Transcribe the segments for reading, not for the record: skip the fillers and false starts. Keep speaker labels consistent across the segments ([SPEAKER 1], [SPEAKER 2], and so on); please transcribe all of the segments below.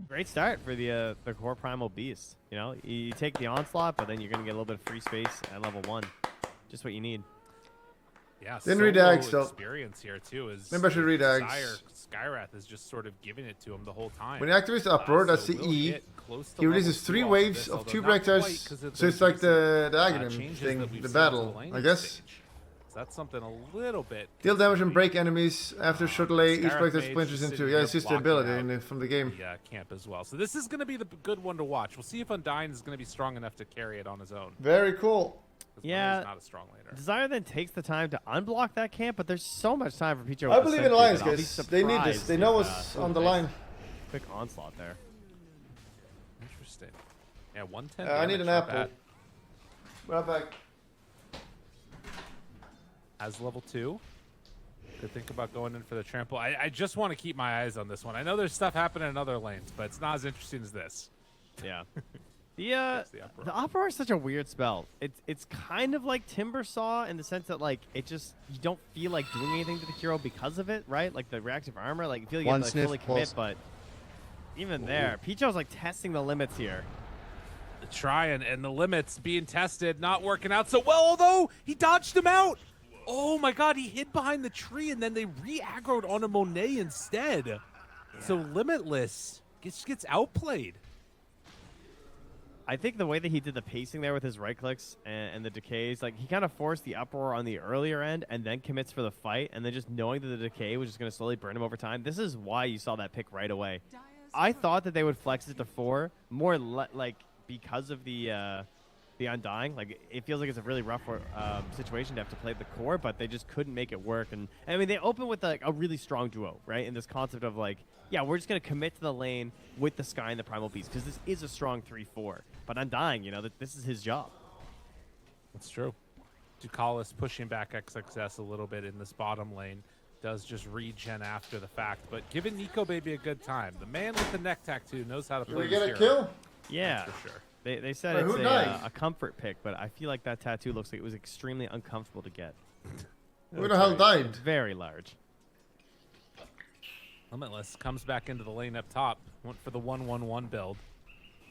[SPEAKER 1] Great start for the core primal beast. You know, you take the onslaught, but then you're gonna get a little bit of free space at level 1. Just what you need.
[SPEAKER 2] Yeah,
[SPEAKER 3] Didn't read Ags, though.
[SPEAKER 2] Experience here too is
[SPEAKER 3] Maybe I should read Ags.
[SPEAKER 2] Skywrath is just sort of giving it to him the whole time.
[SPEAKER 3] When he activates the Uproar, that's the E. He releases 3 waves of 2 projectiles. So it's like the Aghanim thing, the battle, I guess.
[SPEAKER 2] So that's something a little bit.
[SPEAKER 3] Deal damage and break enemies after short delay. Each projectile splinters into. Yeah, it's just the ability from the game.
[SPEAKER 2] Yeah, camp as well. So this is going to be the good one to watch. We'll see if Undyne is going to be strong enough to carry it on his own.
[SPEAKER 3] Very cool.
[SPEAKER 1] Yeah,
[SPEAKER 2] not a strong laner.
[SPEAKER 1] Desire then takes the time to unblock that camp, but there's so much time for Picho.
[SPEAKER 3] I believe in Alliance, guys. They need this. They know what's on the line.
[SPEAKER 1] Quick onslaught there.
[SPEAKER 2] Interesting. Yeah, 110.
[SPEAKER 3] I need an apple. Right back.
[SPEAKER 2] As level 2. Could think about going in for the trample. I just want to keep my eyes on this one. I know there's stuff happening in other lanes, but it's not as interesting as this.
[SPEAKER 1] Yeah. The Uproar is such a weird spell. It's kind of like Timber Saw in the sense that like you don't feel like doing anything to the hero because of it, right? Like the reactive armor, like you feel you have to like, fully commit, but even there, Picho's like testing the limits here.
[SPEAKER 2] Trying and the limits being tested, not working out so well. Although he dodged him out. Oh my God, he hid behind the tree and then they re-aggroed on a Monet instead. Yeah. So Limitless gets outplayed.
[SPEAKER 1] I think the way that he did the pacing there with his right clicks and the decays, like he kind of forced the Uproar on the earlier end and then commits for the fight, and then just knowing that the decay was just going to slowly burn him over time. This is why you saw that pick right away. I thought that they would flex it to 4 more like because of the Undying. Like it feels like it's a really rough situation to have to play the core, but they just couldn't make it work. And I mean, they open with like a really strong duo, right? In this concept of like, yeah, we're just gonna commit to the lane with the Sky and the Primal Beast because this is a strong 3-4. But Undying, you know, that this is his job.
[SPEAKER 2] That's true. Ducalis pushing back XXS a little bit in this bottom lane. Does just regen after the fact, but giving Nico Baby a good time. The man with the neck tattoo knows how to play.
[SPEAKER 3] Did we get a kill?
[SPEAKER 1] Yeah,
[SPEAKER 2] that's for sure.
[SPEAKER 1] They said it's a comfort pick, but I feel like that tattoo looks like it was extremely uncomfortable to get.
[SPEAKER 3] Who the hell died?
[SPEAKER 1] Very large.
[SPEAKER 2] Limitless comes back into the lane up top. Went for the 1-1-1 build.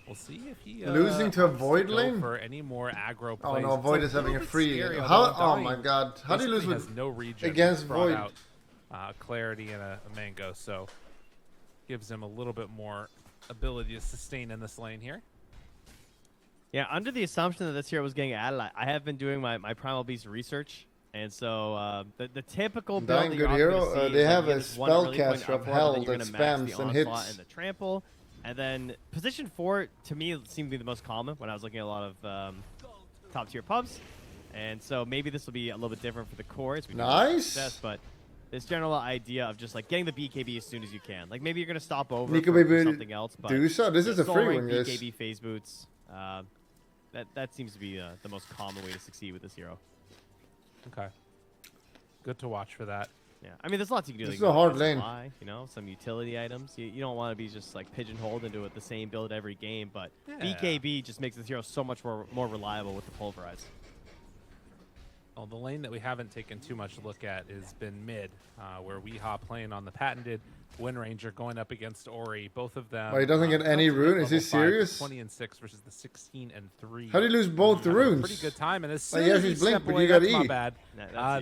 [SPEAKER 2] We'll see if he
[SPEAKER 3] losing to a Void lane
[SPEAKER 2] for any more aggro plays.
[SPEAKER 3] Oh no, Void is having a free. Oh my God! How do you lose with
[SPEAKER 2] no regen
[SPEAKER 3] against Void?
[SPEAKER 2] Out, clarity and a mango, so gives him a little bit more ability to sustain in this lane here.
[SPEAKER 1] Yeah, under the assumption that this hero was getting added, I have been doing my Primal Beast research, and so the typical build
[SPEAKER 3] good hero. They have a spellcaster of hell that spams and hits.
[SPEAKER 1] And the trample, and then position 4 to me seemed to be the most common when I was looking at a lot of top tier pubs, and so maybe this will be a little bit different for the core.
[SPEAKER 3] Nice.
[SPEAKER 1] Success, but this general idea of just like getting the BKB as soon as you can. Like maybe you're gonna stop over
[SPEAKER 3] Nico
[SPEAKER 1] for something else, but
[SPEAKER 3] do so. This is a free one, guys.
[SPEAKER 1] BKB phase boots. That seems to be the most common way to succeed with this hero.
[SPEAKER 2] Okay. Good to watch for that.
[SPEAKER 1] Yeah, I mean, there's lots you can do.
[SPEAKER 3] This is a hard lane.
[SPEAKER 1] You know, some utility items. You don't want to be just like pigeonholed into the same build every game, but BKB just makes this hero so much more reliable with the pulverize.
[SPEAKER 2] Well, the lane that we haven't taken too much look at has been mid, where Weehaw playing on the patented Wind Ranger going up against Ori. Both of them.
[SPEAKER 3] Oh, he doesn't get any rune? Is he serious?
[SPEAKER 2] 20-6 versus the 16-3.
[SPEAKER 3] How do you lose both the runes?
[SPEAKER 2] Pretty good time, and as
[SPEAKER 3] soon as you blink, but you got E.
[SPEAKER 2] My bad.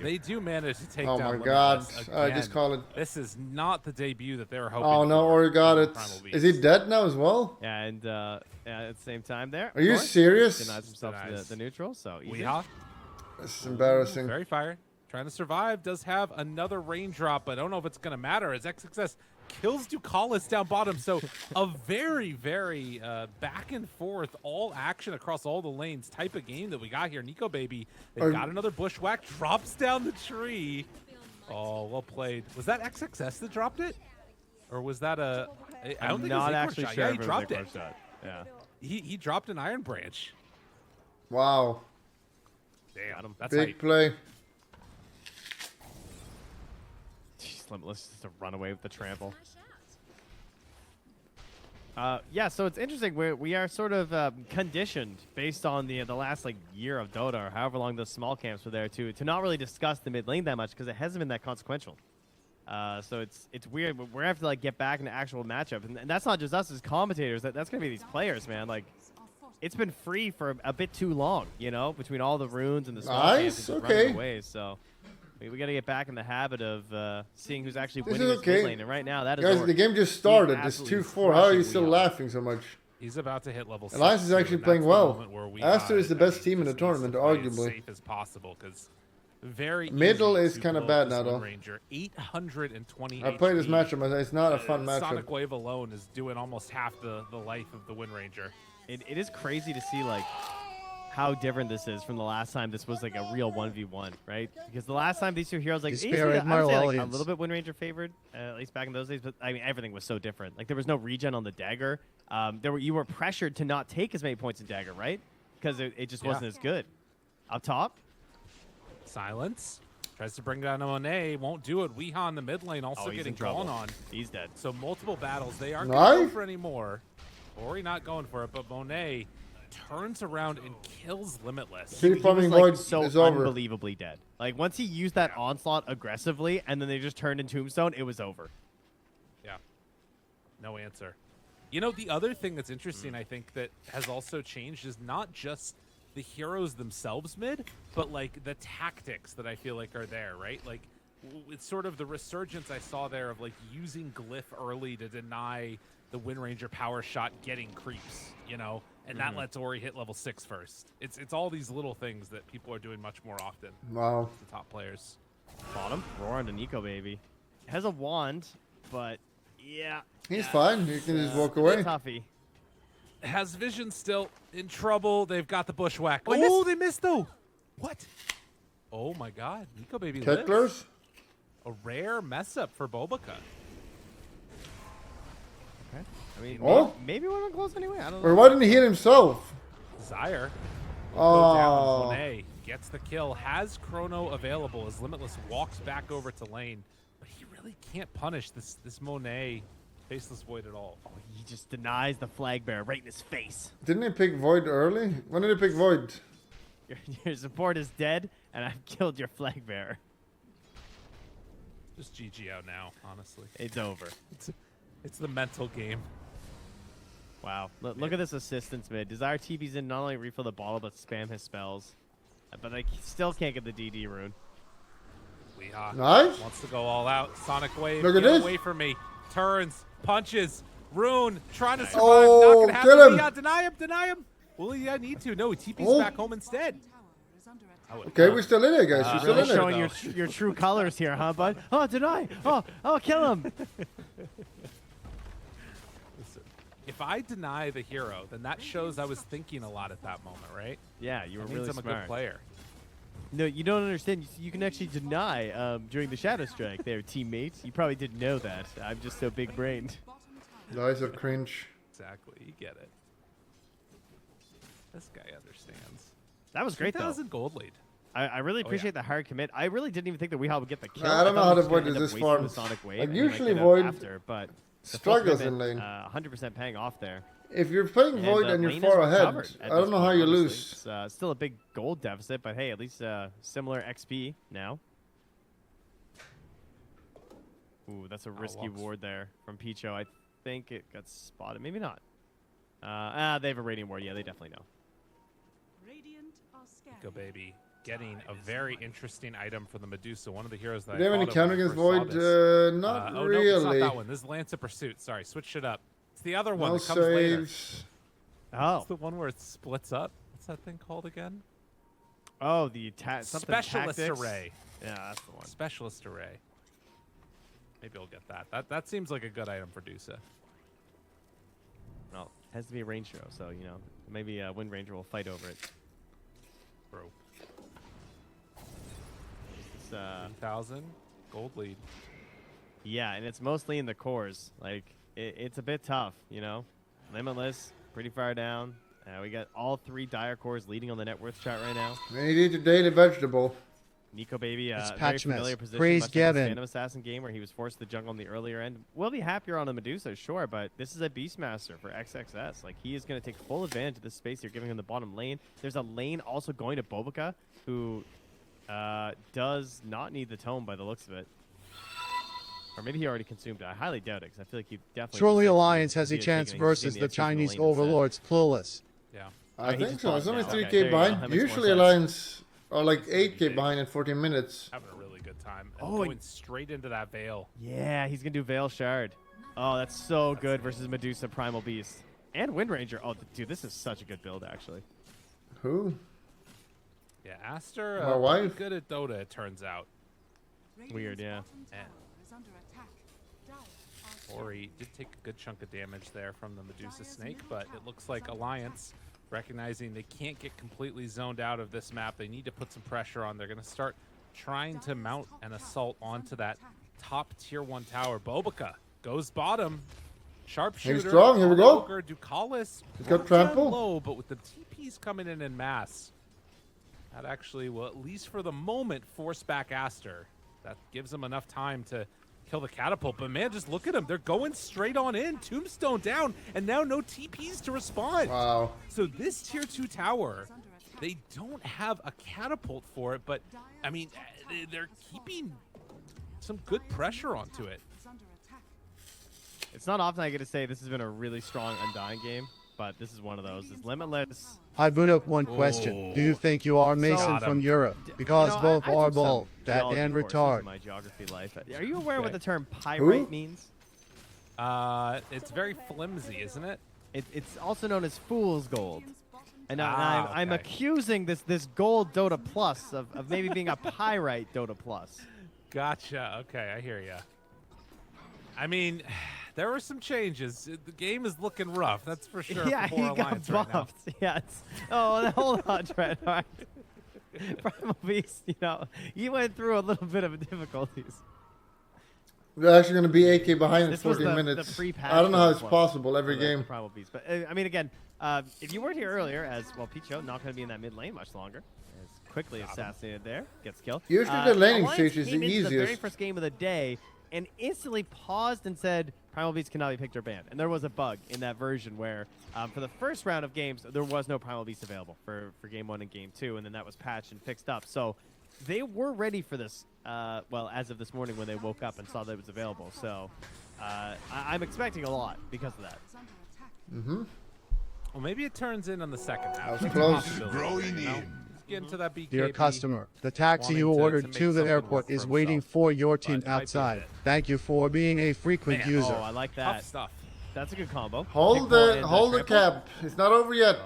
[SPEAKER 2] They do manage to take down.
[SPEAKER 3] Oh my God! I just call it.
[SPEAKER 2] This is not the debut that they were hoping.
[SPEAKER 3] Oh no, Ori got it. Is he dead now as well?
[SPEAKER 1] Yeah, and at the same time there.
[SPEAKER 3] Are you serious?
[SPEAKER 1] Denies himself to the neutral. So
[SPEAKER 2] Weehaw.
[SPEAKER 3] This is embarrassing.
[SPEAKER 2] Very fire. Trying to survive. Does have another raindrop, but I don't know if it's going to matter as XXS kills Ducalis down bottom. So a very, very back and forth, all action across all the lanes type of game that we got here. Nico Baby, they've got another bushwhack, drops down the tree. Oh, well played. Was that XXS that dropped it? Or was that a... I don't think it was
[SPEAKER 1] actually
[SPEAKER 2] shot.
[SPEAKER 1] sure.
[SPEAKER 2] Yeah, he dropped it.
[SPEAKER 1] Yeah.
[SPEAKER 2] He dropped an Iron Branch.
[SPEAKER 3] Wow.
[SPEAKER 2] Damn, that's
[SPEAKER 3] big play.
[SPEAKER 1] Jeez, Limitless just to run away with the trample. Yeah, so it's interesting. We are sort of conditioned based on the last like year of Dota or however long those small camps were there to not really discuss the mid lane that much because it hasn't been that consequential. So it's weird. We're gonna have to like get back into actual matchup, and that's not just us as commentators. That's gonna be these players, man. Like, it's been free for a bit too long, you know, between all the runes and the small camps and just running away. So we got to get back in the habit of seeing who's actually winning this mid lane. And right now, that is
[SPEAKER 3] guys. The game just started. It's 2-4. How are you still laughing so much?
[SPEAKER 2] He's about to hit level 6.
[SPEAKER 3] Alliance is actually playing well. Aster is the best team in the tournament, arguably.
[SPEAKER 2] Safe as possible, because very
[SPEAKER 3] middle is kind of bad now, though.
[SPEAKER 2] Ranger, 820
[SPEAKER 3] I played this matchup. It's not a fun matchup.
[SPEAKER 2] Sonic Wave alone is doing almost half the life of the Wind Ranger.
[SPEAKER 1] It is crazy to see like how different this is from the last time this was like a real 1v1, right? Because the last time these two heroes, like, I would say, like a little bit Wind Ranger favored, at least back in those days. But I mean, everything was so different. Like, there was no regen on the dagger. You were pressured to not take as many points in dagger, right? Because it just wasn't as good. Up top,
[SPEAKER 2] Silence tries to bring down Monet, won't do it. Weeha in the mid lane also getting gone on.
[SPEAKER 1] He's dead.
[SPEAKER 2] So multiple battles. They aren't going to go for anymore. Ori not going for it, but Monet turns around and kills Limitless.
[SPEAKER 1] He was like so unbelievably dead. Like, once he used that onslaught aggressively and then they just turned in Tombstone, it was over.
[SPEAKER 2] Yeah. No answer. You know, the other thing that's interesting, I think, that has also changed is not just the heroes themselves mid, but like the tactics that I feel like are there, right? Like, it's sort of the resurgence I saw there of like using Glyph early to deny the Wind Ranger power shot getting creeps, you know? And that lets Ori hit level 6 first. It's all these little things that people are doing much more often.
[SPEAKER 3] Wow.
[SPEAKER 2] The top players.
[SPEAKER 1] Bottom. Roar onto Nico, baby. Has a wand, but yeah.
[SPEAKER 3] He's fine. He can just walk away.
[SPEAKER 1] Toughy.
[SPEAKER 2] Has vision still in trouble. They've got the bushwhack. Oh, they missed though. What? Oh my god. Nico baby lives.
[SPEAKER 3] Kettlers?
[SPEAKER 2] A rare mess up for Bobica.
[SPEAKER 1] Okay. I mean, maybe one close anyway. I don't know.
[SPEAKER 3] Or why didn't he hit himself?
[SPEAKER 2] Zyre.
[SPEAKER 3] Oh.
[SPEAKER 2] Monet gets the kill. Has Chrono available as Limitless walks back over to lane. But he really can't punish this Monet Faceless Void at all.
[SPEAKER 1] Oh, he just denies the flag bearer right in his face.
[SPEAKER 3] Didn't he pick Void early? When did he pick Void?
[SPEAKER 1] Your support is dead, and I've killed your flag bearer.
[SPEAKER 2] Just GG out now, honestly.
[SPEAKER 1] It's over.
[SPEAKER 2] It's the mental game.
[SPEAKER 1] Wow. Look at this assistance mid. Desire TP's in, not only refill the bottle, but spam his spells. But I still can't get the DD rune.
[SPEAKER 2] Weeha
[SPEAKER 3] nice.
[SPEAKER 2] Wants to go all out. Sonic Wave,
[SPEAKER 3] look at
[SPEAKER 2] get
[SPEAKER 3] this.
[SPEAKER 2] away from me. Turns, punches, rune, trying to survive.
[SPEAKER 3] Oh,
[SPEAKER 2] not gonna
[SPEAKER 3] kill him.
[SPEAKER 2] Weeha, deny him. Will he need to? No, he TP's back home instead.
[SPEAKER 3] Okay, we're still in it, guys. We're still
[SPEAKER 1] really
[SPEAKER 3] in it.
[SPEAKER 1] Showing your true colors here, huh, bud? Oh, deny. Oh, kill him.
[SPEAKER 2] If I deny the hero, then that shows I was thinking a lot at that moment, right?
[SPEAKER 1] Yeah, you were
[SPEAKER 2] that
[SPEAKER 1] really
[SPEAKER 2] means I'm
[SPEAKER 1] smart.
[SPEAKER 2] a good player.
[SPEAKER 1] No, you don't understand. You can actually deny during the Shadow Strike there, teammates. You probably didn't know that. I'm just so big-brained.
[SPEAKER 3] Nice of cringe.
[SPEAKER 2] Exactly, you get it. This guy understands.
[SPEAKER 1] That was great, though.
[SPEAKER 2] 2,000 gold lead.
[SPEAKER 1] I really appreciate the hard commit. I really didn't even think that Weehaw would get the kill.
[SPEAKER 3] I don't know how the Void is
[SPEAKER 1] this
[SPEAKER 3] this far.
[SPEAKER 1] Like,
[SPEAKER 3] usually Void
[SPEAKER 1] after, but
[SPEAKER 3] struggles in lane.
[SPEAKER 1] 100% paying off there.
[SPEAKER 3] If you're playing Void and you're far ahead, I don't know how you lose.
[SPEAKER 1] It's still a big gold deficit, but hey, at least similar XP now. Ooh, that's a risky ward there from Picho. I think it got spotted. Maybe not. They have a Radiant ward. Yeah, they definitely know.
[SPEAKER 2] Go, baby. Getting a very interesting item for the Medusa, one of the heroes that
[SPEAKER 3] Do they have any counter against Void? Not really.
[SPEAKER 2] No, it's not that one. This is Lance of Pursuit. Sorry, switched it up. It's the other one that comes later.
[SPEAKER 1] Oh.
[SPEAKER 2] It's the one where it splits up. What's that thing called again?
[SPEAKER 1] Oh, the
[SPEAKER 2] Specialist Array.
[SPEAKER 1] Yeah, that's the one.
[SPEAKER 2] Specialist Array. Maybe I'll get that. That seems like a good item for Dusa.
[SPEAKER 1] Well, it has to be a range hero, so, you know, maybe Wind Ranger will fight over it.
[SPEAKER 2] Bro.
[SPEAKER 1] It's
[SPEAKER 2] 1,000 gold lead.
[SPEAKER 1] Yeah, and it's mostly in the cores. Like, it's a bit tough, you know? Limitless, pretty far down. We got all 3 dire cores leading on the net worth chart right now.
[SPEAKER 3] Man, you need a daily vegetable.
[SPEAKER 1] Nico baby,
[SPEAKER 4] it's
[SPEAKER 1] very familiar position.
[SPEAKER 4] Praise
[SPEAKER 1] much
[SPEAKER 4] Gavin.
[SPEAKER 1] like the Phantom Assassin game where he was forced to jungle on the earlier end. We'll be happier on the Medusa, sure, but this is a Beastmaster for XXS. Like, he is going to take full advantage of this space you're giving him the bottom lane. There's a lane also going to Bobica, who does not need the tome by the looks of it. Or maybe he already consumed it. I highly doubt it, because I feel like he definitely...
[SPEAKER 4] Surely Alliance has a chance versus the Chinese overlords, clueless.
[SPEAKER 2] Yeah.
[SPEAKER 3] I think so. It's only
[SPEAKER 1] now.
[SPEAKER 3] 3k
[SPEAKER 1] Okay,
[SPEAKER 3] behind. Usually Alliance are like 8k behind in 14 minutes.
[SPEAKER 2] Having a really good time. And
[SPEAKER 1] Oh,
[SPEAKER 2] going straight into that Veil.
[SPEAKER 1] Yeah, he's going to do Veil Shard. Oh, that's so good versus Medusa, Primal Beast. And Wind Ranger. Oh, dude, this is such a good build, actually.
[SPEAKER 3] Who?
[SPEAKER 2] Yeah, Aster,
[SPEAKER 3] My wife?
[SPEAKER 2] pretty good at Dota, it turns out.
[SPEAKER 1] Weird, yeah.
[SPEAKER 2] Ori did take a good chunk of damage there from the Medusa Snake, but it looks like Alliance, recognizing they can't get completely zoned out of this map, they need to put some pressure on. They're going to start trying to mount an assault onto that top tier 1 tower. Bobica goes bottom. Sharpshooter.
[SPEAKER 3] He's strong. Here we go.
[SPEAKER 2] Ducalis.
[SPEAKER 3] He's got trample.
[SPEAKER 2] Low, but with the TPs coming in mass, that actually will, at least for the moment, force back Aster. That gives them enough time to kill the catapult. But man, just look at them. They're going straight on in. Tombstone down, and now no TPs to respond.
[SPEAKER 3] Wow.
[SPEAKER 2] So this tier 2 tower, they don't have a catapult for it, but I mean, they're keeping some good pressure onto it.
[SPEAKER 1] It's not often I get to say this has been a really strong Undying game, but this is one of those. It's limitless.
[SPEAKER 4] I put up one question. Do you think you are Mason from Europe? Because both are bold, that and retard.
[SPEAKER 1] My geography life. Are you aware what the term pyrite means?
[SPEAKER 2] It's very flimsy, isn't it?
[SPEAKER 1] It's also known as fool's gold. And I'm
[SPEAKER 2] okay.
[SPEAKER 1] accusing this gold Dota Plus of maybe being a pyrite Dota Plus.
[SPEAKER 2] Gotcha. Okay, I hear ya. I mean, there were some changes. The game is looking rough, that's for sure.
[SPEAKER 1] Yeah,
[SPEAKER 2] for
[SPEAKER 1] he
[SPEAKER 2] Alliance
[SPEAKER 1] got
[SPEAKER 2] right now.
[SPEAKER 1] buffed. Yeah. Oh, hold on, Trent. All right. Primal Beast, you went through a little bit of difficulties.
[SPEAKER 3] They're actually going to be 8k behind in
[SPEAKER 1] This was
[SPEAKER 3] 14
[SPEAKER 1] the
[SPEAKER 3] minutes.
[SPEAKER 1] pre-patch
[SPEAKER 3] I don't know how it's
[SPEAKER 1] plus
[SPEAKER 3] possible every game.
[SPEAKER 1] Primal Beast. But, I mean, again, if you weren't here earlier, Picho not going to be in that mid lane much longer. Is quickly assassinated there. Gets killed.
[SPEAKER 3] Usually the laning
[SPEAKER 1] Alliance
[SPEAKER 3] stage is
[SPEAKER 1] came
[SPEAKER 3] the
[SPEAKER 1] into the very
[SPEAKER 3] easiest.
[SPEAKER 1] first game of the day and instantly paused and said, Primal Beast cannot be picked or banned. And there was a bug in that version where for the first round of games, there was no Primal Beast available for Game 1 and Game 2, and then that was patched and fixed up. So they were ready for this, well, as of this morning when they woke up and saw that it was available. So I'm expecting a lot because of that.
[SPEAKER 3] Mm-hmm.
[SPEAKER 2] Well, maybe it turns in on the second half.
[SPEAKER 3] That was close.
[SPEAKER 2] Growing in. Get into that BKB.
[SPEAKER 4] Dear customer, the taxi you ordered to the airport is waiting for your team outside. Thank you for being a frequent user.
[SPEAKER 1] Oh, I like
[SPEAKER 2] Tough
[SPEAKER 1] that.
[SPEAKER 2] stuff.
[SPEAKER 1] That's a good combo.
[SPEAKER 3] Hold the cap. It's not over yet.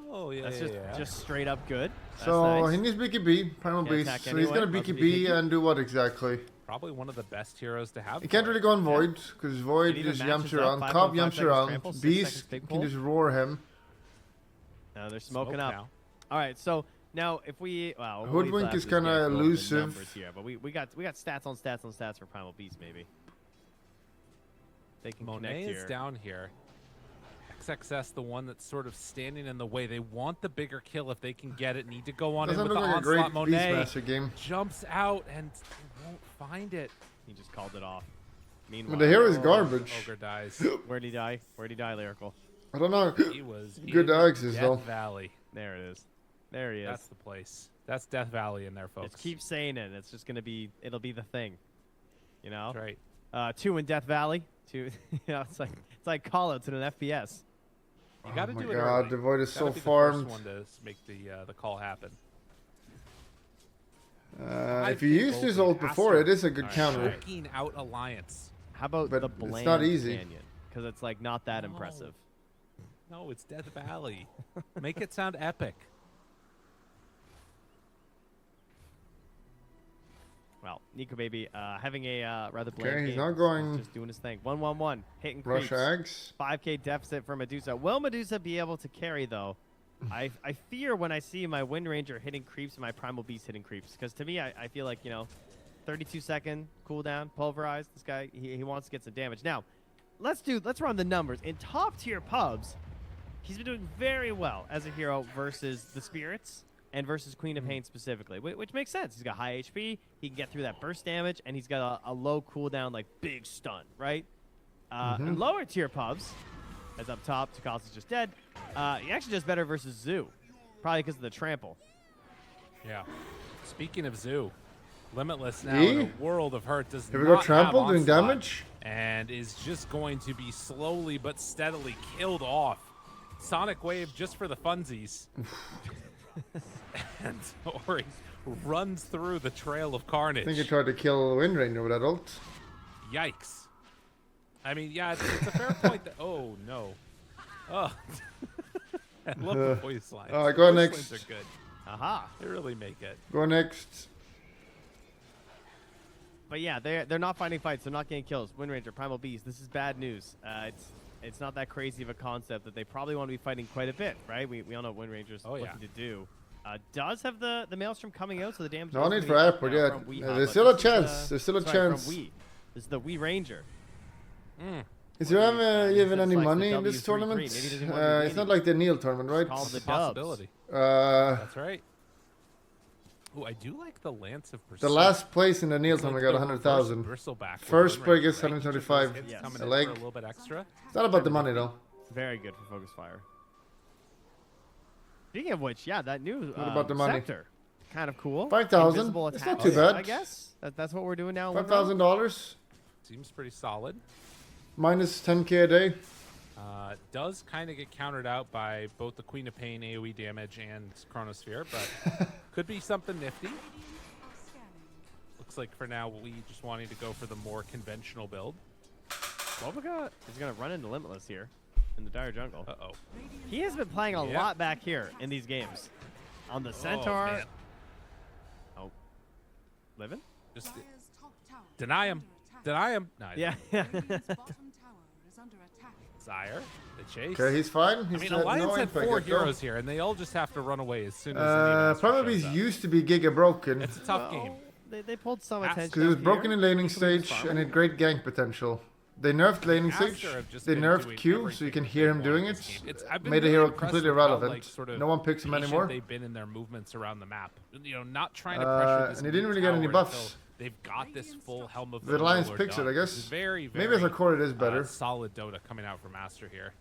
[SPEAKER 2] Oh, yeah,
[SPEAKER 1] That's
[SPEAKER 2] yeah.
[SPEAKER 1] just straight up good. That's
[SPEAKER 3] So
[SPEAKER 1] nice.
[SPEAKER 3] he needs BKB, Primal
[SPEAKER 1] Can't
[SPEAKER 3] Beast.
[SPEAKER 1] attack
[SPEAKER 3] So he's
[SPEAKER 1] anyway.
[SPEAKER 3] going to
[SPEAKER 1] Loves
[SPEAKER 3] BKB
[SPEAKER 1] BKB.
[SPEAKER 3] and do what exactly?
[SPEAKER 2] Probably one of the best heroes to have.
[SPEAKER 3] He can't really go on Void, because Void
[SPEAKER 1] It even
[SPEAKER 3] just
[SPEAKER 1] matches
[SPEAKER 3] yumps around.
[SPEAKER 1] up,
[SPEAKER 3] Cobb
[SPEAKER 1] 5.5
[SPEAKER 3] yumps
[SPEAKER 1] seconds
[SPEAKER 3] around.
[SPEAKER 1] trample, 6
[SPEAKER 3] Beast
[SPEAKER 1] seconds big
[SPEAKER 3] can
[SPEAKER 1] pull.
[SPEAKER 3] just roar him.
[SPEAKER 1] No, they're smoking
[SPEAKER 2] Smoke
[SPEAKER 1] up.
[SPEAKER 2] now.
[SPEAKER 1] All right, so now if we
[SPEAKER 3] Hoodwink is kind of elusive.
[SPEAKER 1] Here, but we got stats on stats on stats for Primal Beast maybe. They can
[SPEAKER 2] Monet
[SPEAKER 1] connect
[SPEAKER 2] is
[SPEAKER 1] here.
[SPEAKER 2] down here. XXS, the one that's sort of standing in the way. They want the bigger kill if they can get it. Need to go on in
[SPEAKER 3] Doesn't
[SPEAKER 2] with the
[SPEAKER 3] look like a great
[SPEAKER 2] onslaught. Monet
[SPEAKER 3] Beastmaster game.
[SPEAKER 2] jumps out and they won't find it.
[SPEAKER 1] He just called it off.
[SPEAKER 3] But
[SPEAKER 1] Meanwhile,
[SPEAKER 3] the hero is garbage.
[SPEAKER 2] Ogre dies.
[SPEAKER 1] where'd he die? Where'd he die, Lyrical?
[SPEAKER 3] I don't know.
[SPEAKER 2] He was
[SPEAKER 3] Good
[SPEAKER 2] in
[SPEAKER 3] axes,
[SPEAKER 2] Death
[SPEAKER 3] though.
[SPEAKER 2] Valley.
[SPEAKER 1] There it is. There he is.
[SPEAKER 2] That's the place. That's Death Valley in there, folks.
[SPEAKER 1] Just keep saying it. It's just gonna be. It'll be the thing. You know.
[SPEAKER 2] That's right.
[SPEAKER 1] 2 in Death Valley. 2. It's like call outs in an FPS.
[SPEAKER 2] You got to
[SPEAKER 3] Oh my
[SPEAKER 2] do it
[SPEAKER 3] God,
[SPEAKER 2] early.
[SPEAKER 3] the Void is
[SPEAKER 2] Gotta
[SPEAKER 3] so
[SPEAKER 2] be the
[SPEAKER 3] farmed.
[SPEAKER 2] first one to make the call happen.
[SPEAKER 3] If you used his ult before, it is a good counter.
[SPEAKER 2] Choking out Alliance.
[SPEAKER 1] How about
[SPEAKER 3] But
[SPEAKER 1] the
[SPEAKER 3] it's
[SPEAKER 1] bland
[SPEAKER 3] not easy.
[SPEAKER 1] canyon? Because it's like not that impressive.
[SPEAKER 2] No, it's Death Valley. Make it sound epic.
[SPEAKER 1] Well, Nico Baby having a rather bland
[SPEAKER 3] Okay,
[SPEAKER 1] game.
[SPEAKER 3] he's not going
[SPEAKER 1] Just doing his thing. 1-1-1. Hitting
[SPEAKER 3] Rush
[SPEAKER 1] creeps.
[SPEAKER 3] Ags.
[SPEAKER 1] 5k deficit for Medusa. Will Medusa be able to carry, though? I fear when I see my Wind Ranger hitting creeps and my Primal Beast hitting creeps. Because to me, I feel like, 32-second cooldown, pulverized. This guy, he wants to get some damage. Now, let's run the numbers. In top-tier pubs, he's been doing very well as a hero versus the Spirits and versus Queen of Pain specifically, which makes sense. He's got high HP, he can get through that burst damage, and he's got a low cooldown, like big stun, right? In lower tier pubs, as up top, Tukas is just dead, he actually does better versus Zoo, probably because of the trample.
[SPEAKER 2] Yeah. Speaking of Zoo, Limitless now in a world of hurt does
[SPEAKER 3] Here we
[SPEAKER 2] not
[SPEAKER 3] go, trample,
[SPEAKER 2] have
[SPEAKER 3] doing
[SPEAKER 2] onslaught,
[SPEAKER 3] damage.
[SPEAKER 2] and is just going to be slowly but steadily killed off. Sonic Wave just for the funsies. And Ori runs through the trail of carnage.
[SPEAKER 3] I think he tried to kill Wind Ranger with that ult.
[SPEAKER 2] Yikes. I mean, yeah, it's a fair point that... Oh, no. Oh. I love the voice lines.
[SPEAKER 3] All right, go
[SPEAKER 2] Voice
[SPEAKER 3] next.
[SPEAKER 2] lines are good.
[SPEAKER 1] Aha.
[SPEAKER 2] They really make it.
[SPEAKER 3] Go next.
[SPEAKER 1] But yeah, they're not finding fights. They're not getting kills. Wind Ranger, Primal Beast. This is bad news. It's not that crazy of a concept that they probably want to be fighting quite a bit, right? We all know what Wind Ranger's looking to do. Does have the Maelstrom coming out, so the damage.
[SPEAKER 3] No need for airport yet. There's still a chance. There's still a chance.
[SPEAKER 1] This is the Wii Ranger.
[SPEAKER 3] Is there even any
[SPEAKER 1] like
[SPEAKER 3] money
[SPEAKER 1] the
[SPEAKER 3] in this
[SPEAKER 1] W33.
[SPEAKER 3] tournament?
[SPEAKER 1] Maybe he doesn't want to be
[SPEAKER 3] It's not like the Neil tournament, right?
[SPEAKER 1] Called the
[SPEAKER 2] It's a possibility.
[SPEAKER 3] Uh,
[SPEAKER 2] That's right. Oh, I do like the Lance of Pursuit.
[SPEAKER 3] the last place in the Neil
[SPEAKER 2] It's like
[SPEAKER 3] tournament got
[SPEAKER 2] the
[SPEAKER 3] 100,000.
[SPEAKER 2] reverse bristleback with
[SPEAKER 3] First
[SPEAKER 2] Wind
[SPEAKER 3] break
[SPEAKER 2] Ranger,
[SPEAKER 3] is
[SPEAKER 2] right? Each of those
[SPEAKER 3] 135
[SPEAKER 2] hits
[SPEAKER 1] Yes.
[SPEAKER 2] coming
[SPEAKER 3] a
[SPEAKER 2] in
[SPEAKER 3] leg.
[SPEAKER 2] for a little bit extra.
[SPEAKER 3] It's not about the money though.
[SPEAKER 1] Very good for focus fire. Speaking of which, yeah, that new
[SPEAKER 3] What about the money?
[SPEAKER 1] Scepter, kind of cool.
[SPEAKER 3] 5,000.
[SPEAKER 1] Invisible
[SPEAKER 3] It's
[SPEAKER 1] attack,
[SPEAKER 3] not too bad.
[SPEAKER 1] I guess that's what we're doing now.
[SPEAKER 3] $5,000
[SPEAKER 2] Seems pretty solid.
[SPEAKER 3] minus 10k a day.
[SPEAKER 2] Does kind of get countered out by both the Queen of Pain AoE damage and Chronosphere, but could be something nifty. Looks like for now we just wanting to go for the more conventional build.
[SPEAKER 1] Bobaga is gonna run into Limitless here in the Dire Jungle.
[SPEAKER 2] Uh-oh.
[SPEAKER 1] He has been playing a lot back here in these games. On the Centaur.
[SPEAKER 2] man.
[SPEAKER 1] Oh, living?
[SPEAKER 2] Just deny him. Deny him. No,
[SPEAKER 1] Yeah.
[SPEAKER 2] Sire, the chase.
[SPEAKER 3] Okay, he's fine.
[SPEAKER 2] I
[SPEAKER 3] He's
[SPEAKER 2] mean,
[SPEAKER 3] had
[SPEAKER 2] Alliance
[SPEAKER 3] no
[SPEAKER 2] had
[SPEAKER 3] impact
[SPEAKER 2] 4
[SPEAKER 3] yet, though.
[SPEAKER 2] heroes here, and they all just have to run away as soon as the
[SPEAKER 3] Probably
[SPEAKER 2] shows up.
[SPEAKER 3] used to be Giga broken
[SPEAKER 2] It's a tough game.
[SPEAKER 1] They pulled some
[SPEAKER 2] Aster.
[SPEAKER 1] attention.
[SPEAKER 3] because it was
[SPEAKER 1] up
[SPEAKER 3] broken
[SPEAKER 1] here.
[SPEAKER 3] in laning
[SPEAKER 1] He can be
[SPEAKER 3] stage
[SPEAKER 1] farming.
[SPEAKER 3] and had great gank potential. They nerfed laning
[SPEAKER 2] Aster
[SPEAKER 3] stage.
[SPEAKER 2] have just
[SPEAKER 3] They
[SPEAKER 2] been
[SPEAKER 3] nerfed
[SPEAKER 2] doing
[SPEAKER 3] Q, so you
[SPEAKER 2] everything
[SPEAKER 3] can
[SPEAKER 2] that
[SPEAKER 3] hear
[SPEAKER 2] they
[SPEAKER 3] him
[SPEAKER 2] want
[SPEAKER 3] doing
[SPEAKER 2] in
[SPEAKER 3] it.
[SPEAKER 2] this game. I've been
[SPEAKER 3] Made the
[SPEAKER 2] really
[SPEAKER 3] hero
[SPEAKER 2] impressed
[SPEAKER 3] completely
[SPEAKER 2] with how,
[SPEAKER 3] irrelevant.
[SPEAKER 2] like, sort of
[SPEAKER 3] No one picks him
[SPEAKER 2] patient
[SPEAKER 3] anymore.
[SPEAKER 2] They've been in their movements around the map. You know, not trying to pressure this
[SPEAKER 3] and he didn't really get any
[SPEAKER 2] tower
[SPEAKER 3] buffs.
[SPEAKER 2] until they've got this full Helm of
[SPEAKER 3] The Alliance
[SPEAKER 2] Overlord
[SPEAKER 3] picks it,
[SPEAKER 2] done,
[SPEAKER 3] I
[SPEAKER 2] which
[SPEAKER 3] guess.
[SPEAKER 2] is very,
[SPEAKER 3] Maybe as a core it is better.
[SPEAKER 2] solid Dota coming out from Aster here.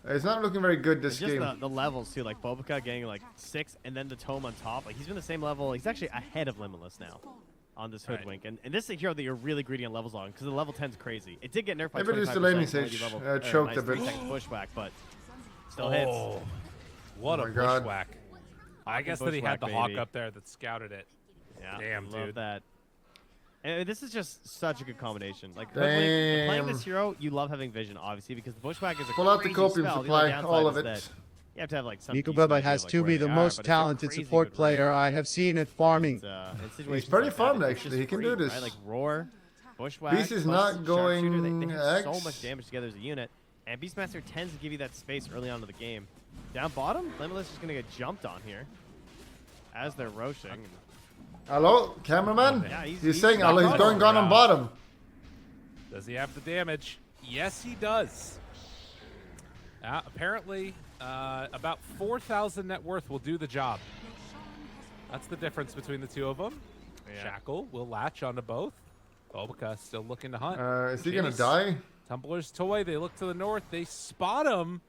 [SPEAKER 3] It's not looking very good this
[SPEAKER 1] Just
[SPEAKER 3] game.
[SPEAKER 1] the levels too, like Bobaca getting like 6 and then the tome on top. Like he's been the same level. He's actually ahead of Limitless now on this Hoodwink. And this is a hero that you're really greedy on levels on because the level 10 is crazy. It did get nerfed by
[SPEAKER 3] Maybe
[SPEAKER 1] 25%.
[SPEAKER 3] just the laning
[SPEAKER 1] only
[SPEAKER 3] stage,
[SPEAKER 1] level-
[SPEAKER 3] choked
[SPEAKER 1] nice
[SPEAKER 3] a bit.
[SPEAKER 1] 3-second bushwhack, but still hits.
[SPEAKER 2] Oh, what
[SPEAKER 3] Oh
[SPEAKER 2] a
[SPEAKER 3] my God.
[SPEAKER 2] bushwhack. I
[SPEAKER 1] Hawk
[SPEAKER 2] guess
[SPEAKER 1] and
[SPEAKER 2] that he had the
[SPEAKER 1] bushwhack,
[SPEAKER 2] hawk
[SPEAKER 1] baby.
[SPEAKER 2] up there that scouted it.
[SPEAKER 1] Yeah,
[SPEAKER 2] Damn,
[SPEAKER 1] love
[SPEAKER 2] dude.
[SPEAKER 1] that. And this is just such a good combination. Like Hoodwink, playing this
[SPEAKER 3] Damn.
[SPEAKER 1] hero, you love having vision, obviously, because the bushwhack is a
[SPEAKER 3] Pull out the
[SPEAKER 1] crazy
[SPEAKER 3] copium
[SPEAKER 1] spell. The
[SPEAKER 3] supply,
[SPEAKER 1] only downside
[SPEAKER 3] all of
[SPEAKER 1] is
[SPEAKER 3] it.
[SPEAKER 1] that you have to have like some
[SPEAKER 4] Nico
[SPEAKER 1] decent
[SPEAKER 4] Bubba
[SPEAKER 1] idea
[SPEAKER 4] has
[SPEAKER 1] of, like,
[SPEAKER 4] to
[SPEAKER 1] where
[SPEAKER 4] be
[SPEAKER 1] they
[SPEAKER 4] the
[SPEAKER 1] are,
[SPEAKER 4] most
[SPEAKER 1] but it's a
[SPEAKER 4] talented
[SPEAKER 1] crazy
[SPEAKER 4] support
[SPEAKER 1] good
[SPEAKER 4] player
[SPEAKER 1] range.
[SPEAKER 4] I have seen at farming.
[SPEAKER 1] In
[SPEAKER 3] He's
[SPEAKER 1] situations
[SPEAKER 3] pretty
[SPEAKER 1] like that,
[SPEAKER 3] farmed,
[SPEAKER 1] it's
[SPEAKER 3] actually.
[SPEAKER 1] just
[SPEAKER 3] He can
[SPEAKER 1] free,
[SPEAKER 3] do this.
[SPEAKER 1] Right? Like Roar, Bushwhack.
[SPEAKER 3] Beast is
[SPEAKER 1] plus
[SPEAKER 3] not
[SPEAKER 1] Sharpshooter,
[SPEAKER 3] going
[SPEAKER 1] they have so
[SPEAKER 3] X.
[SPEAKER 1] much damage together as a unit. And Beastmaster tends to give you that space early on in the game. Down bottom, Limitless is going to get jumped on here as they're roshing.
[SPEAKER 3] Hello, cameraman?
[SPEAKER 1] Yeah,
[SPEAKER 3] he's saying
[SPEAKER 1] not
[SPEAKER 3] hello. He's going gone on bottom.
[SPEAKER 2] Does he have the damage? Yes, he does. Apparently, about 4,000 net worth will do the job. That's the difference between the two of them.
[SPEAKER 1] Yeah.
[SPEAKER 2] Shackle will latch onto both. Bobaca still looking to hunt.
[SPEAKER 3] Is he gonna
[SPEAKER 2] Chase.
[SPEAKER 3] die?
[SPEAKER 2] Tumbler's toy. They look to the north. They spot him.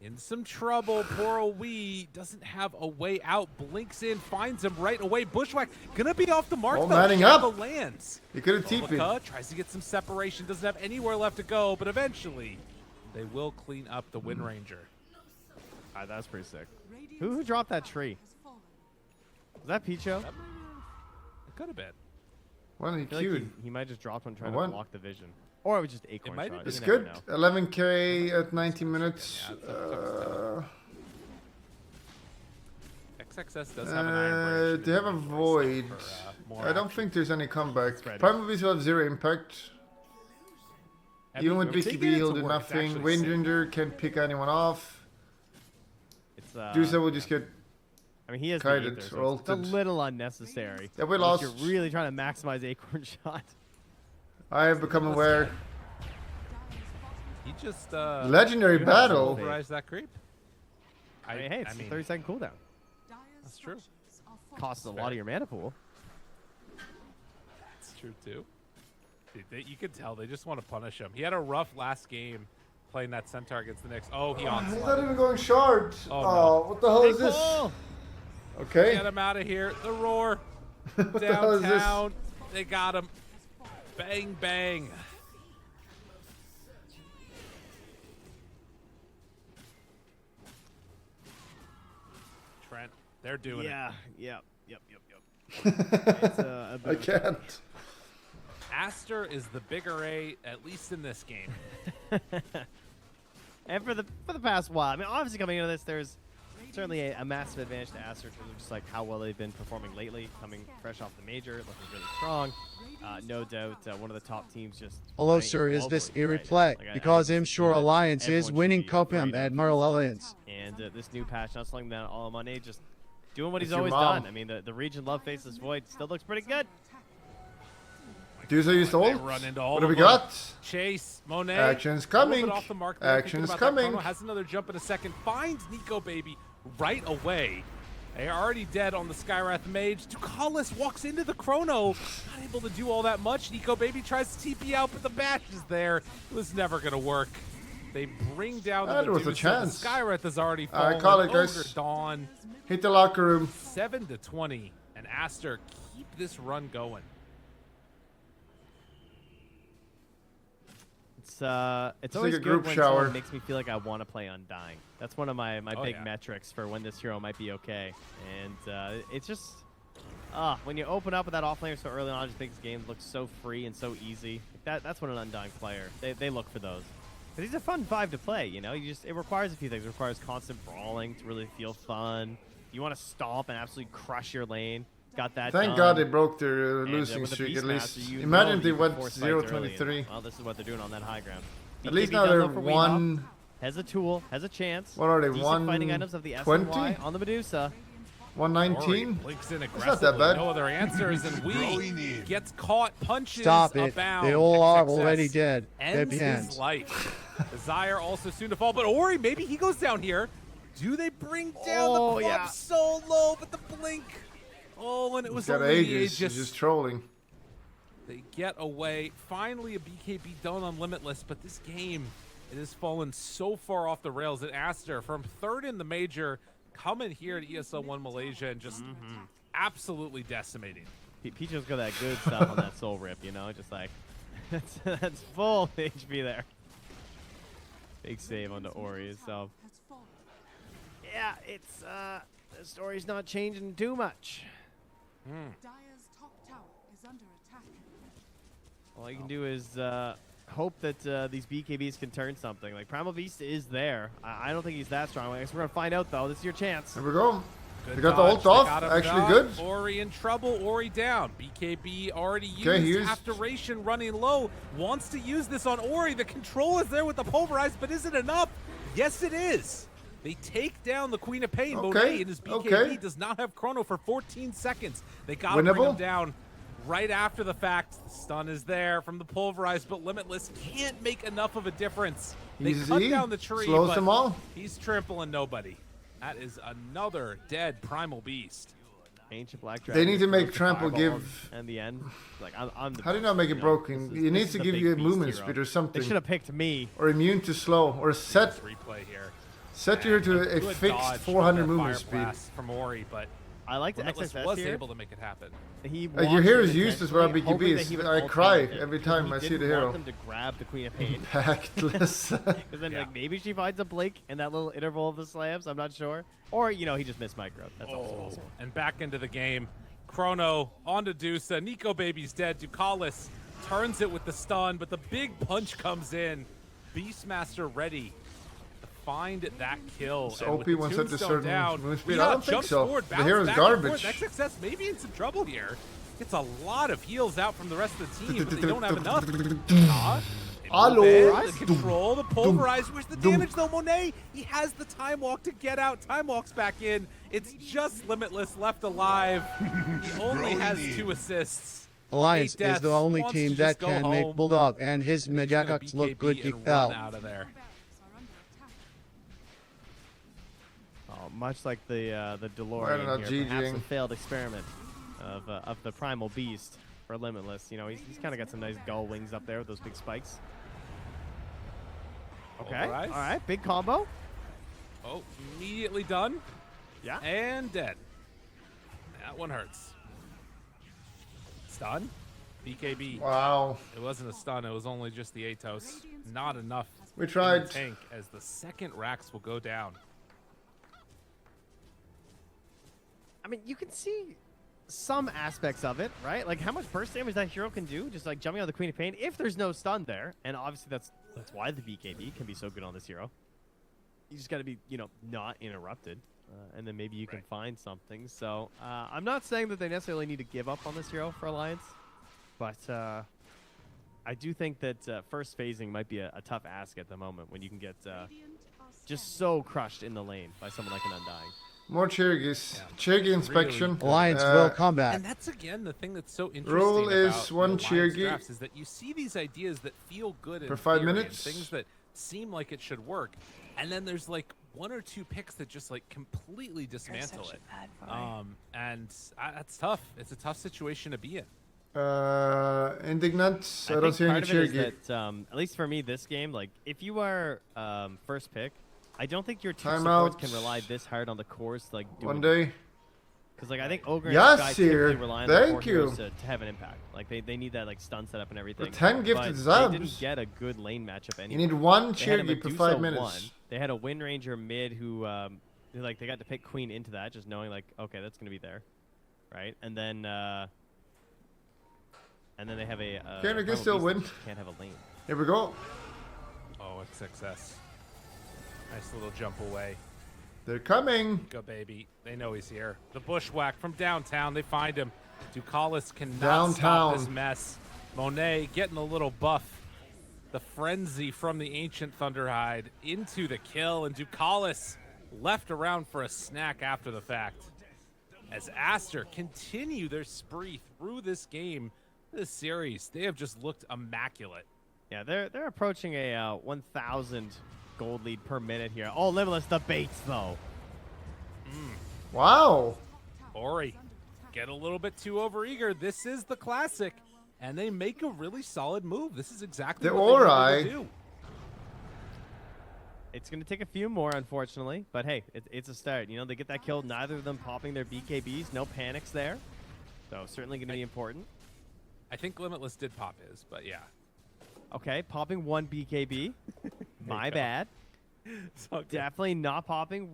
[SPEAKER 2] In some trouble. Poor Owi doesn't have a way out. Blinks in, finds him right away. Bushwhack gonna be off the mark.
[SPEAKER 3] Oh,
[SPEAKER 2] though.
[SPEAKER 3] manning up.
[SPEAKER 2] Shackle lands.
[SPEAKER 3] He could have TP'd.
[SPEAKER 2] Bobaca tries to get some separation. Doesn't have anywhere left to go, but eventually they will clean up the Wind Ranger.
[SPEAKER 1] That's pretty sick. Who dropped that tree? Was that Picho?
[SPEAKER 2] It could have been.
[SPEAKER 3] Well, he
[SPEAKER 1] I feel like
[SPEAKER 3] queued.
[SPEAKER 1] he might just drop one trying
[SPEAKER 3] What?
[SPEAKER 1] to block the vision. Or it was just Acorn
[SPEAKER 2] might
[SPEAKER 1] shot.
[SPEAKER 2] have
[SPEAKER 1] You
[SPEAKER 3] It's
[SPEAKER 1] never
[SPEAKER 3] good.
[SPEAKER 1] know.
[SPEAKER 3] 11k at 90 minutes.
[SPEAKER 2] Yeah, XXS does have an Iron Branch.
[SPEAKER 3] They have a void.
[SPEAKER 2] For, more
[SPEAKER 3] I don't
[SPEAKER 2] action.
[SPEAKER 3] think there's any comeback.
[SPEAKER 1] ready.
[SPEAKER 3] Primal Beast will have 0 impact.
[SPEAKER 2] I
[SPEAKER 3] Even
[SPEAKER 2] mean,
[SPEAKER 3] with
[SPEAKER 2] if they
[SPEAKER 3] BKB,
[SPEAKER 2] get it
[SPEAKER 3] he'll
[SPEAKER 2] to
[SPEAKER 3] do
[SPEAKER 2] work, it's
[SPEAKER 3] nothing.
[SPEAKER 2] actually
[SPEAKER 3] Wind
[SPEAKER 2] sick.
[SPEAKER 3] Ranger can't pick anyone off.
[SPEAKER 1] It's
[SPEAKER 3] Dusa will just get.
[SPEAKER 1] I mean, he has the
[SPEAKER 3] kited
[SPEAKER 1] ether,
[SPEAKER 3] or
[SPEAKER 1] so it's a
[SPEAKER 3] ulted.
[SPEAKER 1] little unnecessary.
[SPEAKER 3] Yeah, we
[SPEAKER 1] unless
[SPEAKER 3] lost.
[SPEAKER 1] You're really trying to maximize Acorn shot.
[SPEAKER 3] I have become aware.
[SPEAKER 2] He just
[SPEAKER 3] Legendary
[SPEAKER 1] you have
[SPEAKER 3] battle.
[SPEAKER 2] pulverized that creep.
[SPEAKER 1] I mean, hey, it's a 30-second cooldown.
[SPEAKER 2] That's true.
[SPEAKER 1] Costs a lot of your mana pool.
[SPEAKER 2] That's true too. Dude, you could tell they just want to punish him. He had a rough last game playing that Centaur against the Knicks. Oh, he
[SPEAKER 3] He's not
[SPEAKER 2] onslaught.
[SPEAKER 3] even going short.
[SPEAKER 2] Oh,
[SPEAKER 3] Oh,
[SPEAKER 2] no.
[SPEAKER 3] what the hell is
[SPEAKER 1] Hey,
[SPEAKER 3] this?
[SPEAKER 1] Cole!
[SPEAKER 3] Okay.
[SPEAKER 2] Get him out of here. The roar.
[SPEAKER 3] What the hell is this?
[SPEAKER 2] Downtown. They got him. Bang, bang. Trent, they're doing it.
[SPEAKER 1] Yep. It's a
[SPEAKER 3] I can't.
[SPEAKER 2] Aster is the bigger A, at least in this game.
[SPEAKER 1] And for the past while, I mean, obviously coming into this, there's certainly a massive advantage to Aster in terms of just like how well they've been performing lately, coming fresh off the major, looking really strong. No doubt, one of the top teams just.
[SPEAKER 4] Hello, sir. Is this a replay? Because I'm sure Alliance is winning Cup at Admiralbulldog.
[SPEAKER 1] And this new patch, not slowing down all money, just doing what he's
[SPEAKER 3] your
[SPEAKER 1] always
[SPEAKER 3] mom.
[SPEAKER 1] done. I mean, the region love Faceless Void still looks pretty good.
[SPEAKER 3] Dudes are used to ult.
[SPEAKER 2] Run into all
[SPEAKER 3] What do
[SPEAKER 2] of
[SPEAKER 3] we
[SPEAKER 2] them.
[SPEAKER 3] got?
[SPEAKER 2] Chase, Monet.
[SPEAKER 3] Action's
[SPEAKER 2] a little bit
[SPEAKER 3] coming.
[SPEAKER 2] off the mark there, thinking
[SPEAKER 3] Action's
[SPEAKER 2] about that.
[SPEAKER 3] coming.
[SPEAKER 2] Chrono has another jump in a second. Finds Nico Baby right away. They are already dead on the Skywrath Mage. Ducalis walks into the Chrono. Not able to do all that much. Nico Baby tries to TP out, but the bash is there. It was never going to work. They bring down the
[SPEAKER 3] there was a
[SPEAKER 2] Medusa.
[SPEAKER 3] chance.
[SPEAKER 2] The Skywrath has already fallen.
[SPEAKER 3] I call it, guys.
[SPEAKER 2] Ogre Dawn,
[SPEAKER 3] Hit the locker room.
[SPEAKER 2] 7-20. And Aster keep this run going.
[SPEAKER 1] It's always
[SPEAKER 3] like a
[SPEAKER 1] good
[SPEAKER 3] group
[SPEAKER 1] when
[SPEAKER 3] shower.
[SPEAKER 1] someone makes me feel like I want to play Undying. That's one of my big metrics for when this hero might be okay. And it's just, when you open up with that offlaner so early on, I just think this game looks so free and so easy. That's what an Undying player, they look for those. Because he's a fun 5 to play, you know? It requires a few things. It requires constant brawling to really feel fun. You want to stomp and absolutely crush your lane. Got that
[SPEAKER 3] Thank
[SPEAKER 1] done.
[SPEAKER 3] God they broke their
[SPEAKER 1] And,
[SPEAKER 3] losing
[SPEAKER 1] with the
[SPEAKER 3] streak at
[SPEAKER 1] Beastmaster,
[SPEAKER 3] least.
[SPEAKER 1] you know
[SPEAKER 3] Imagine if
[SPEAKER 1] you
[SPEAKER 3] they
[SPEAKER 1] can
[SPEAKER 3] went
[SPEAKER 1] force fights early, and,
[SPEAKER 3] 0-23.
[SPEAKER 1] well, this is what they're doing on that high ground.
[SPEAKER 3] At least
[SPEAKER 1] BKB
[SPEAKER 3] now
[SPEAKER 1] down
[SPEAKER 3] they're
[SPEAKER 1] low for Weehaw.
[SPEAKER 3] 1.
[SPEAKER 1] Has a tool, has a chance.
[SPEAKER 3] What are they,
[SPEAKER 1] Decent fighting items of the
[SPEAKER 3] 120?
[SPEAKER 1] SNY on the Medusa.
[SPEAKER 3] 119?
[SPEAKER 2] Blinks in
[SPEAKER 3] not
[SPEAKER 2] aggressively.
[SPEAKER 3] that bad.
[SPEAKER 2] No other answers, and we gets caught, punches.
[SPEAKER 4] Stop it.
[SPEAKER 2] Abound.
[SPEAKER 4] They all are
[SPEAKER 2] XXS
[SPEAKER 4] already dead.
[SPEAKER 2] Ends
[SPEAKER 4] Happy
[SPEAKER 2] his
[SPEAKER 4] ends.
[SPEAKER 2] life. Desire also soon to fall, but Ori, maybe he goes down here. Do they bring down the club so low, but the blink? Oh, and it was
[SPEAKER 3] Got
[SPEAKER 2] only
[SPEAKER 3] ages. He's just trolling.
[SPEAKER 2] They get away. Finally, a BKB done on Limitless, but this game, it has fallen so far off the rails that Aster, from third in the major, coming here at ESL 1 Malaysia and just absolutely decimating.
[SPEAKER 1] Peach's got that good stuff on that soul rip, you know? Just like, that's full HP there. Big save onto Ori, so. Yeah, it's, the story's not changing too much.
[SPEAKER 5] Dire's top tower is under attack.
[SPEAKER 1] All you can do is hope that these BKBs can turn something. Like, Primal Beast is there. I don't think he's that strong. I guess we're going to find out, though. This is your chance.
[SPEAKER 3] Here we go.
[SPEAKER 2] Good
[SPEAKER 3] They got the
[SPEAKER 2] dodge.
[SPEAKER 3] ult
[SPEAKER 2] They
[SPEAKER 3] off.
[SPEAKER 2] got him
[SPEAKER 3] Actually
[SPEAKER 2] down.
[SPEAKER 3] good.
[SPEAKER 2] Ori in trouble. Ori down. BKB already used.
[SPEAKER 3] Okay, here's-
[SPEAKER 2] Afteration running low. Wants to use this on Ori. The control is there with the pulverize, but is it enough? Yes, it is. They take down the Queen of Pain.
[SPEAKER 3] Okay,
[SPEAKER 2] Monet and his BKB
[SPEAKER 3] okay.
[SPEAKER 2] does not have chrono for 14 seconds. They got to bring him
[SPEAKER 3] Winnable?
[SPEAKER 2] down right after the fact. The stun is there from the pulverize, but Limitless can't make enough of a difference. They
[SPEAKER 3] Easy.
[SPEAKER 2] cut down the tree,
[SPEAKER 3] Slows
[SPEAKER 2] but
[SPEAKER 3] them all.
[SPEAKER 2] he's trampling nobody. That is another dead Primal Beast.
[SPEAKER 1] Ancient Black
[SPEAKER 3] They
[SPEAKER 1] Dragon
[SPEAKER 3] need to make
[SPEAKER 1] throws the
[SPEAKER 3] Trample
[SPEAKER 1] fireball
[SPEAKER 3] give-
[SPEAKER 1] And the end. Like, I'm the
[SPEAKER 3] How do you not make it
[SPEAKER 1] know,
[SPEAKER 3] broken?
[SPEAKER 1] this is-
[SPEAKER 3] It
[SPEAKER 1] this
[SPEAKER 3] needs
[SPEAKER 1] is
[SPEAKER 3] to
[SPEAKER 1] the
[SPEAKER 3] give
[SPEAKER 1] big
[SPEAKER 3] you a
[SPEAKER 1] beast
[SPEAKER 3] movement
[SPEAKER 1] hero.
[SPEAKER 3] speed or
[SPEAKER 1] They
[SPEAKER 3] something.
[SPEAKER 1] should have picked me.
[SPEAKER 3] Or immune to slow. Or set
[SPEAKER 2] Replay here.
[SPEAKER 3] your to a
[SPEAKER 2] Good
[SPEAKER 3] fixed
[SPEAKER 2] dodge
[SPEAKER 3] 400
[SPEAKER 2] from that
[SPEAKER 3] movement
[SPEAKER 2] fire
[SPEAKER 3] speed.
[SPEAKER 2] blast from Ori, but
[SPEAKER 1] I like the
[SPEAKER 2] Limitless
[SPEAKER 1] XXS
[SPEAKER 2] was
[SPEAKER 1] here.
[SPEAKER 2] able to make it happen.
[SPEAKER 1] He
[SPEAKER 3] Your
[SPEAKER 1] watched
[SPEAKER 3] hero
[SPEAKER 1] it
[SPEAKER 3] is useless without
[SPEAKER 1] intentionally, hoping
[SPEAKER 3] BKB.
[SPEAKER 1] that he would
[SPEAKER 3] I
[SPEAKER 1] ult
[SPEAKER 3] cry
[SPEAKER 1] it,
[SPEAKER 3] every
[SPEAKER 1] because
[SPEAKER 3] time
[SPEAKER 1] he
[SPEAKER 3] I see
[SPEAKER 1] didn't
[SPEAKER 3] the hero.
[SPEAKER 1] want them to grab the Queen of Pain.
[SPEAKER 3] Impactless.
[SPEAKER 1] Because then,
[SPEAKER 2] Yeah.
[SPEAKER 1] like, maybe she finds a blink in that little interval of the slams. I'm not sure. Or, you know, he just missed micro. That's also possible.
[SPEAKER 2] And back into the game. Chrono onto Dusa. Nico Baby's dead. Ducalis turns it with the stun, but the big punch comes in. Beastmaster ready to find that kill.
[SPEAKER 3] So
[SPEAKER 2] And
[SPEAKER 3] OP
[SPEAKER 2] with the
[SPEAKER 3] wants at a
[SPEAKER 2] tombstone
[SPEAKER 3] certain
[SPEAKER 2] down,
[SPEAKER 3] movement speed?
[SPEAKER 2] Weehaw
[SPEAKER 3] I don't think
[SPEAKER 2] jumps
[SPEAKER 3] so.
[SPEAKER 2] forward,
[SPEAKER 3] The
[SPEAKER 2] bounces
[SPEAKER 3] hero's
[SPEAKER 2] back and forth.
[SPEAKER 3] garbage.
[SPEAKER 2] XXS maybe in some trouble here. Gets a lot of heals out from the rest of the team, but they don't have enough.
[SPEAKER 3] Hello.
[SPEAKER 2] The control, the pulverize. Where's the damage though, Monet? He has the time walk to get out. Time walks back in. It's just Limitless left alive. He only has 2 assists.
[SPEAKER 4] Alliance
[SPEAKER 2] 8
[SPEAKER 4] is the only
[SPEAKER 2] deaths, wants
[SPEAKER 4] team
[SPEAKER 2] to
[SPEAKER 4] that
[SPEAKER 2] just go
[SPEAKER 4] can make
[SPEAKER 2] home.
[SPEAKER 4] Bulldog and his
[SPEAKER 2] Gonna
[SPEAKER 4] Majacks look
[SPEAKER 2] BKB
[SPEAKER 4] good
[SPEAKER 2] and run
[SPEAKER 4] Hell.
[SPEAKER 2] out of there.
[SPEAKER 5] Barracks are under attack.
[SPEAKER 1] Oh, much like the
[SPEAKER 3] I don't know,
[SPEAKER 1] DeLorean here, perhaps a
[SPEAKER 3] GGing.
[SPEAKER 1] failed experiment of the Primal Beast for Limitless. You know, he's kind of got some nice gull wings up there with those big spikes. Okay,
[SPEAKER 2] Pulverize.
[SPEAKER 1] all right, big combo.
[SPEAKER 2] Oh, immediately done
[SPEAKER 1] Yeah.
[SPEAKER 2] and dead. That one hurts. Stun. BKB.
[SPEAKER 3] Wow.
[SPEAKER 2] It wasn't a stun. It was only just the Atos. Not enough.
[SPEAKER 3] We
[SPEAKER 2] in the
[SPEAKER 3] tried.
[SPEAKER 2] tank as the second Rax will go down.
[SPEAKER 1] I mean, you can see some aspects of it, right? Like how much burst damage that hero can do, just like jumping on the Queen of Pain, if there's no stun there. And obviously that's why the BKB can be so good on this hero. You just got to be, you know, not interrupted. And then maybe you can find something. So I'm not saying that they necessarily need to give up on this hero for Alliance. But I do think that first phasing might be a tough ask at the moment when you can get just so crushed in the lane by someone like an Undying.
[SPEAKER 3] More Chirgis. Chirgi inspection.
[SPEAKER 4] Alliance will come back.
[SPEAKER 2] And that's again the thing that's so interesting
[SPEAKER 3] Rule is
[SPEAKER 2] about
[SPEAKER 3] one
[SPEAKER 2] the Alliance
[SPEAKER 3] Chirgi
[SPEAKER 2] drafts is that you see these ideas that feel good
[SPEAKER 3] for
[SPEAKER 2] in
[SPEAKER 3] 5
[SPEAKER 2] theory and
[SPEAKER 3] minutes.
[SPEAKER 2] things that seem like it should work, and then there's like 1 or 2 picks that just like completely dismantle it. And that's tough. It's a tough situation to be in.
[SPEAKER 3] Indignant. I don't
[SPEAKER 1] think
[SPEAKER 3] see any
[SPEAKER 1] part of it is
[SPEAKER 3] Chirgi.
[SPEAKER 1] that, at least for me, this game, like if you are first pick, I don't think your two
[SPEAKER 3] Timeout.
[SPEAKER 1] supports can rely this hard on the cores to like do
[SPEAKER 3] One day.
[SPEAKER 1] Because like I think Ogre and
[SPEAKER 3] Yes,
[SPEAKER 1] Sky
[SPEAKER 3] here.
[SPEAKER 1] typically rely on the
[SPEAKER 3] Thank
[SPEAKER 1] core heroes
[SPEAKER 3] you.
[SPEAKER 1] to have an impact. Like they need that like stun setup and everything.
[SPEAKER 3] 10 gifted
[SPEAKER 1] but
[SPEAKER 3] subs.
[SPEAKER 1] They didn't get a good lane matchup
[SPEAKER 3] You
[SPEAKER 1] anyway.
[SPEAKER 3] need one
[SPEAKER 1] They had a
[SPEAKER 3] Chirgi per
[SPEAKER 1] Medusa
[SPEAKER 3] 5
[SPEAKER 1] one.
[SPEAKER 3] minutes.
[SPEAKER 1] They had a Wind Ranger mid who like they got to pick Queen into that, just knowing like okay that's gonna be there, right? And then they have a
[SPEAKER 3] Can
[SPEAKER 1] Primal
[SPEAKER 3] still
[SPEAKER 1] Beast that
[SPEAKER 3] win.
[SPEAKER 1] just can't have a lane.
[SPEAKER 3] Here we go.
[SPEAKER 2] Oh, it's success. Nice little jump away.
[SPEAKER 3] They're coming.
[SPEAKER 2] Go, baby. They know he's here. The bushwhack from downtown. They find him. Ducalis cannot stop this
[SPEAKER 3] Downtown.
[SPEAKER 2] mess. Monet getting a little buff. The frenzy from the ancient Thunderhide into the kill, and Ducalis left around for a snack after the fact. As Aster continue their spree through this game, this series, they have just looked immaculate.
[SPEAKER 1] Yeah, they're approaching a 1,000 gold lead per minute here. Oh, Limitless the baits though.
[SPEAKER 3] Wow.
[SPEAKER 2] Ori, get a little bit too overeager. This is the classic, and they make a really solid move. This is exactly
[SPEAKER 3] The
[SPEAKER 2] what they
[SPEAKER 3] Ori.
[SPEAKER 2] wanted to do.
[SPEAKER 1] It's going to take a few more, unfortunately. But hey, it's a start. You know, they get that kill. Neither of them popping their BKBs. No panics there. So certainly going to be important.
[SPEAKER 2] I think Limitless did pop his, but yeah.
[SPEAKER 1] Okay, popping one BKB. My
[SPEAKER 2] go.
[SPEAKER 1] bad.
[SPEAKER 2] So
[SPEAKER 1] Definitely not popping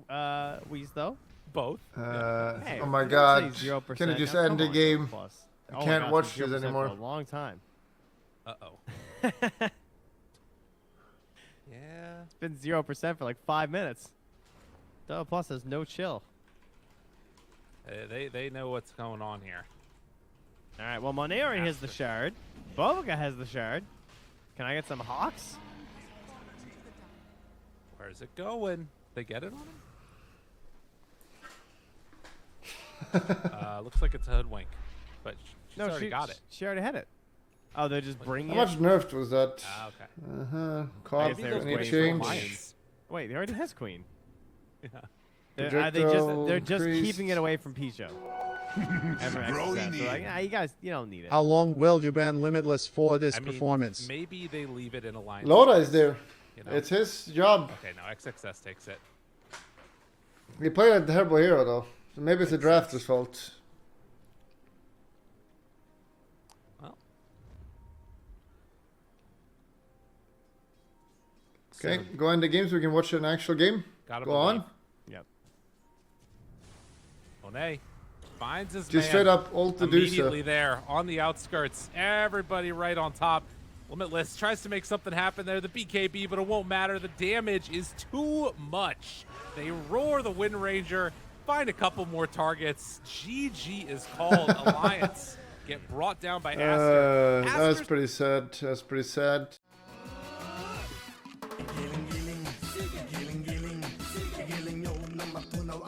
[SPEAKER 1] Wheeze, though.
[SPEAKER 2] both.
[SPEAKER 1] Hey, you
[SPEAKER 3] oh my
[SPEAKER 1] don't
[SPEAKER 3] god.
[SPEAKER 1] say 0%.
[SPEAKER 3] Can it just
[SPEAKER 1] Now,
[SPEAKER 3] end
[SPEAKER 1] come
[SPEAKER 3] the
[SPEAKER 1] on,
[SPEAKER 3] game?
[SPEAKER 1] Plus.
[SPEAKER 3] I
[SPEAKER 1] Oh my
[SPEAKER 3] can't
[SPEAKER 1] gosh,
[SPEAKER 3] watch
[SPEAKER 1] it's
[SPEAKER 3] this
[SPEAKER 1] 0%
[SPEAKER 3] anymore.
[SPEAKER 1] For a long time.
[SPEAKER 2] Uh-oh. Yeah.
[SPEAKER 1] It's been 0% for like 5 minutes. Double Plus has no chill.
[SPEAKER 2] They know what's going on here.
[SPEAKER 1] All right, well, Monet already has the shard. Bovica has the shard. Can I get some Hawks?
[SPEAKER 2] Where's it going? They get it on him? Looks like it's a hoodwink, but she's already got it.
[SPEAKER 1] She already had it. Oh, they're just bringing
[SPEAKER 3] How
[SPEAKER 1] it?
[SPEAKER 3] much nerfed was that?
[SPEAKER 2] Ah, okay.
[SPEAKER 3] Uh-huh.
[SPEAKER 1] I
[SPEAKER 3] Caught.
[SPEAKER 1] guess they were
[SPEAKER 3] Any
[SPEAKER 1] waiting for
[SPEAKER 3] change?
[SPEAKER 1] Alliance. Wait, they already has Queen.
[SPEAKER 2] Yeah.
[SPEAKER 1] They're just
[SPEAKER 3] Priest.
[SPEAKER 1] keeping it away from Picho. Ever access. So like, you guys, you don't need it.
[SPEAKER 4] How long will you ban Limitless for this
[SPEAKER 2] I mean,
[SPEAKER 4] performance?
[SPEAKER 2] maybe they leave it in Alliance.
[SPEAKER 3] Loda is there.
[SPEAKER 2] You know?
[SPEAKER 3] It's his job.
[SPEAKER 2] Okay, no, XXS takes it.
[SPEAKER 3] He played a terrible hero though. So maybe it's the drafter's fault.
[SPEAKER 2] Well.
[SPEAKER 3] Okay,
[SPEAKER 2] So,
[SPEAKER 3] go into games. We can watch an actual game.
[SPEAKER 2] gotta
[SPEAKER 3] Go on.
[SPEAKER 2] believe.
[SPEAKER 1] Yep.
[SPEAKER 2] Monet finds his
[SPEAKER 3] Just
[SPEAKER 2] man.
[SPEAKER 3] straight up ult the
[SPEAKER 2] Immediately
[SPEAKER 3] Dusa.
[SPEAKER 2] there on the outskirts. Everybody right on top. Limitless tries to make something happen there. The BKB, but it won't matter. The damage is too much. They roar the Wind Ranger, find a couple more targets. GG is called. Alliance get brought down by Aster.
[SPEAKER 3] That's
[SPEAKER 2] Aster's
[SPEAKER 3] pretty sad. That's pretty sad.
[SPEAKER 6] Giling, giling, giling, giling, giling, yo, nama tunaw